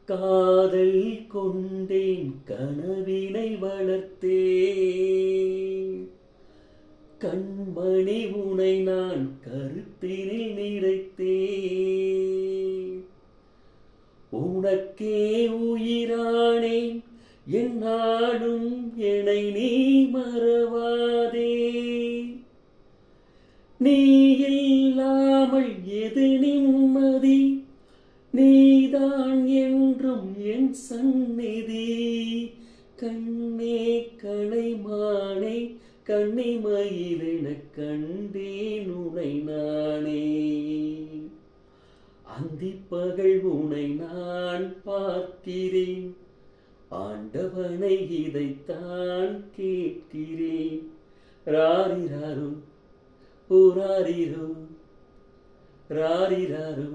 காதல் கொண்டேன் கனவினை வளர்த்தேன் கண்மணி உனை நான் கருத்தினில் நிறைத்தேன் உனக்கே உயிரானேன் என்னாலும் என்னை நீ மறவாதே நீ இல்லாமல் எது நிம்மதி நீதான் என்றும் என் சந்நிதி கண்ணே கலைமானே கண்ணிமயிலென கண்டேன் உனை நானே அந்திப்பகல் உனை நான் பார்க்கிறேன் ஆண்டவனை இதைத்தான் கேட்கிறேன் ராரிராரு ஓராரிரோ ராரிராரு